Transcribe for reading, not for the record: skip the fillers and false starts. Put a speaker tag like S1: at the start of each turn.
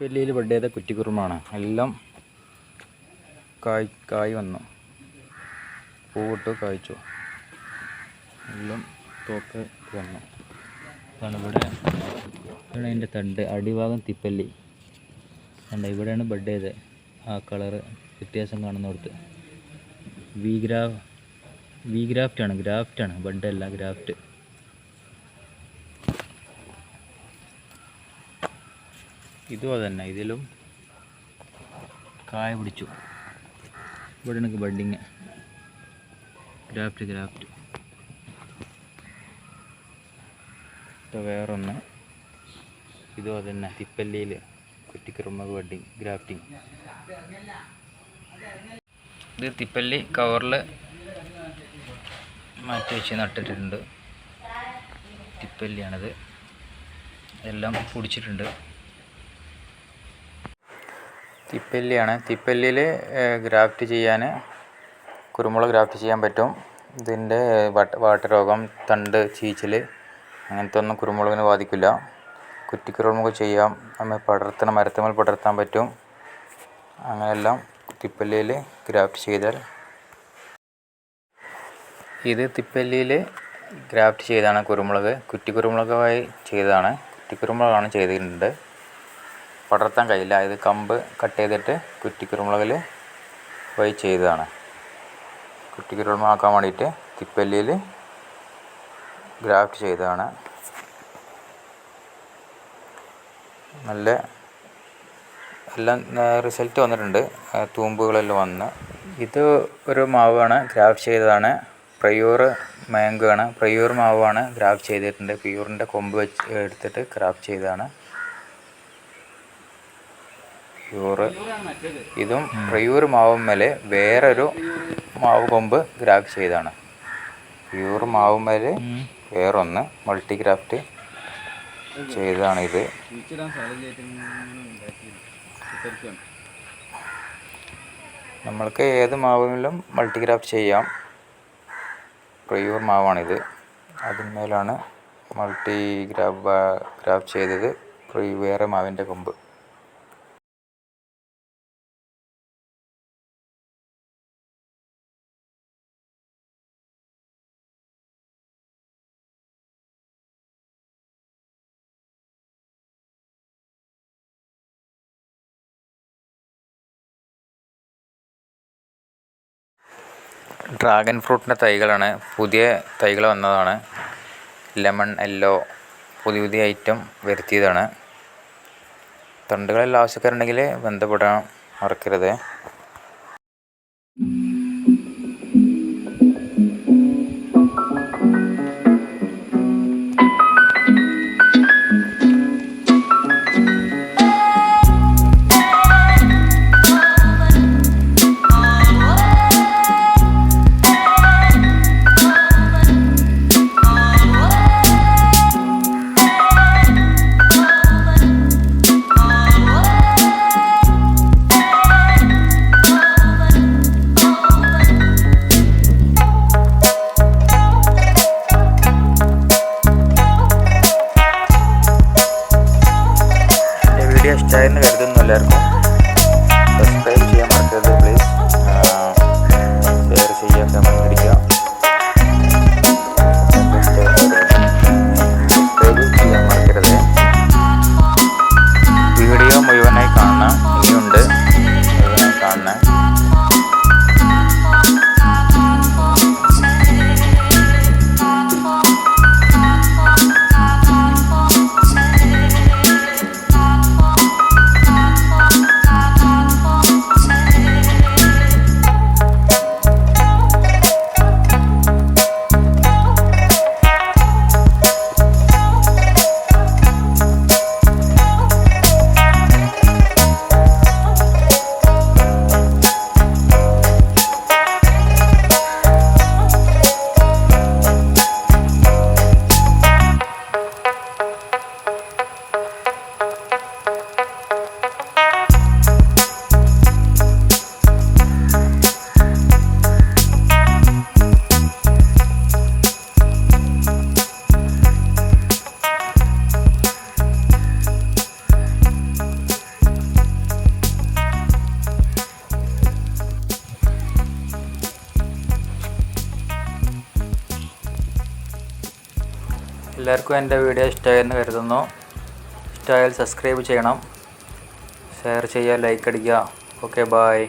S1: പെല്ലിയിൽ bud കുറ്റിക്കുറുമാണ്. എല്ലാം കായ് വന്നു, പൂവിട്ട് കായ്ച്ചു, എല്ലാം തോക്ക് വന്നു. ഇതാണ് അതിൻ്റെ തണ്ട്, അടിഭാഗം തിപ്പല്ലി കണ്ട. ഇവിടെയാണ് ബഡ് ചെയ്ത് ആ കളറ് വ്യത്യാസം കാണുന്നിടത്ത്. ഗ്രാഫ്റ്റാണ്, ബഡല്ല ഗ്രാഫ്റ്റ്. ഇതും അതന്നെ, ഇതിലും കായ പിടിച്ചു. ഇവിടെ എനിക്ക് ബഡിങ് ഗ്രാഫ്റ്റ്. ഇത് വേറൊന്ന്, ഇതും അതന്നെ, തിപ്പല്ലിയിൽ കുറ്റിക്കുറുമ്പ് ബഡിങ് ഗ്രാഫ്റ്റിങ്. ഇത് തിപ്പല്ലി കവറിൽ മാറ്റി വെച്ച് നട്ടിട്ടുണ്ട്. തിപ്പല്ലിയാണിത്, എല്ലാം പൊടിച്ചിട്ടുണ്ട്. തിപ്പല്ലിയാണ്. തിപ്പല്ലിയിൽ ഗ്രാഫ്റ്റ് ചെയ്യാൻ, കുരുമുളക് ഗ്രാഫ്റ്റ് ചെയ്യാൻ പറ്റും. ഇതിൻ്റെ വാട്ടരോഗം, തണ്ട് ചീച്ചൽ അങ്ങനത്തെ ഒന്നും കുരുമുളകിന് ബാധിക്കില്ല. കുറ്റിക്കുരുമുളക് ചെയ്യാം, നമ്മൾ മരത്തുമ്മൽ പടർത്താൻ പറ്റും. അങ്ങനെയെല്ലാം തിപ്പല്ലിയിൽ ഗ്രാഫ്റ്റ് ചെയ്താൽ. ഇത് തിപ്പല്ലിയിൽ ഗ്രാഫ്റ്റ് ചെയ്താണ് കുരുമുളക്. കുറ്റിക്കുരുമുളകായി ചെയ്തതാണ്. കുറ്റിക്കുരുമുളകാണ് ചെയ്തിട്ടുണ്ട്. പടർത്താൻ കഴിയില്ല. ഇത് കമ്പ് കട്ട് ചെയ്തിട്ട് കുറ്റിക്കുരുമുളകിൽ പോയി ചെയ്തതാണ്. കുറ്റിക്കുരുമുളകാക്കാൻ വേണ്ടിയിട്ട് തിപ്പല്ലിയിൽ ഗ്രാഫ്റ്റ് ചെയ്തതാണ്. നല്ല എല്ലാം റിസൾട്ട് വന്നിട്ടുണ്ട്. തൂമ്പുകളെല്ലാം വന്ന്. ഇത് ഒരു മാവാണ്, ഗ്രാഫ്റ്റ് ചെയ്തതാണ്. പ്രയൂർ മാംഗോ ആണ്. പ്രയൂർ മാവാണ് ഗ്രാഫ്റ്റ് ചെയ്തിട്ടുണ്ട്. പ്രയൂറിൻ്റെ കൊമ്പ് വെച്ച് എടുത്തിട്ട് ഗ്രാഫ്റ്റ് ചെയ്തതാണ്. ഇതും പ്രയൂർ മാവുമ്മേൽ വേറൊരു മാവ് കൊമ്പ് ഗ്രാഫ്റ്റ് ചെയ്തതാണ്. പ്രയൂർ മാവുമ്മേൽ വേറൊന്ന് മൾട്ടി ഗ്രാഫ്റ്റ് ചെയ്തതാണ്. ഇത് നമ്മൾക്ക് ഏത് മാവിലും മൾട്ടി ഗ്രാഫ്റ്റ് ചെയ്യാം. പ്രയൂർ മാവാണിത്. അതിന്മേലാണ് മൾട്ടി ഗ്രാഫ്റ്റ് ചെയ്തത്. വേറെ മാവിൻ്റെ കൊമ്പ്. ഡ്രാഗൺ ഫ്രൂട്ടിൻ്റെ തൈകളാണ്, പുതിയ തൈകൾ വന്നതാണ്. ലെമൺ യെല്ലോ പുതിയ ഐറ്റം വരുത്തിയതാണ്. തണ്ടുകളെല്ലാം ആവശ്യക്കാരുണ്ടെങ്കിൽ ബന്ധപ്പെടാൻ മറക്കരുത്. ഇഷ്ടമായെന്ന് കരുതുന്നു. എല്ലാവർക്കും സബ്സ്ക്രൈബ് ചെയ്യാൻ മറക്കരുത് പ്ലീസ്. ഷെയർ ചെയ്യുക, കമൻറ്റ് അടിക്കുക. സബ്സ്ക്രൈബ് ചെയ്യാൻ മറക്കരുത്. വീഡിയോ മുഴുവനായി കാണണം. ഇനിയുണ്ട് മുഴുവനായി കാണണം. എല്ലാവർക്കും എൻ്റെ വീഡിയോ ഇഷ്ടമായെന്ന് കരുതുന്നു. ഇഷ്ടമായാൽ സബ്സ്ക്രൈബ് ചെയ്യണം, ഷെയർ ചെയ്യുക, ലൈക്ക് അടിക്കുക. Okay, bye.